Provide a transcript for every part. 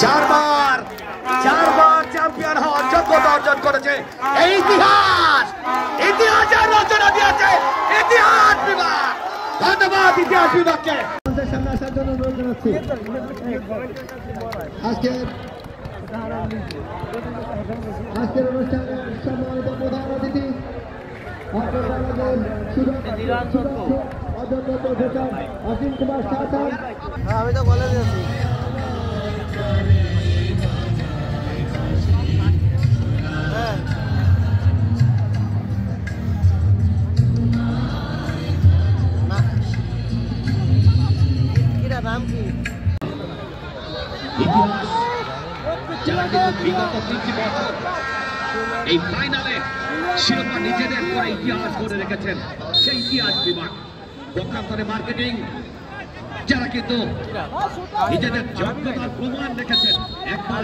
চারবার চ্যাম্পিয়ন হওয়ার যোগ্যতা অর্জন করেছে। এই ইতিহাসের রচনা দিয়েছে ইতিহাস বিভাগ। ধন্যবাদ ইতিহাস বিভাগকে। সামনে আসার জন্য অনুরোধ জানাচ্ছি। আজকের অনুষ্ঠানের সম্মানিত প্রধান অতিথি অসীম কুমার সাহা। আমি তো বলে দিয়েছি। যারা কিন্তু বিগত ৩ বছর এই ফাইনালে শিরোপা নিজেদের করে ইতিহাস করে রেখেছেন, সেই ইতিহাস বিভাগ। পক্ষান্তরে মার্কেটিং যারা কিন্তু নিজেদের যোগ্যতার প্রমাণ রেখেছেন। একবার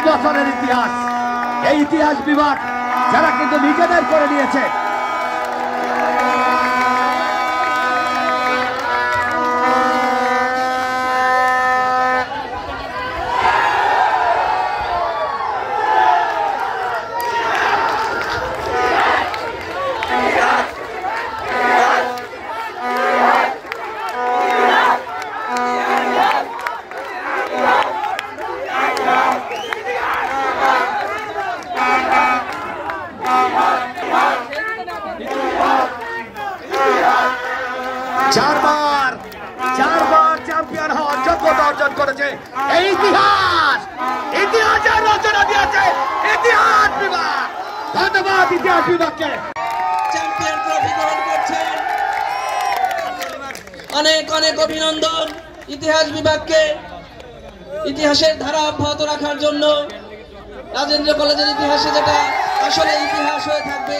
বছরের ইতিহাস, এই ইতিহাস বিভাগ যারা কিন্তু নিজেদের করে নিয়েছে। চারবার চ্যাম্পিয়ন হওয়ার যোগ্যতা অর্জন করেছে। এই ইতিহাসের রচনা দিয়েছে ইতিহাস বিভাগ। ধন্যবাদ ইতিহাস বিভাগকে। চ্যাম্পিয়ন ট্রফি গ্রহণ করছেন, অনেক অনেক অভিনন্দন ইতিহাস বিভাগকে। ইতিহাসের ধারা অব্যাহত রাখার জন্য রাজেন্দ্র কলেজের ইতিহাসে যেটা আসলে ইতিহাস হয়ে থাকবে।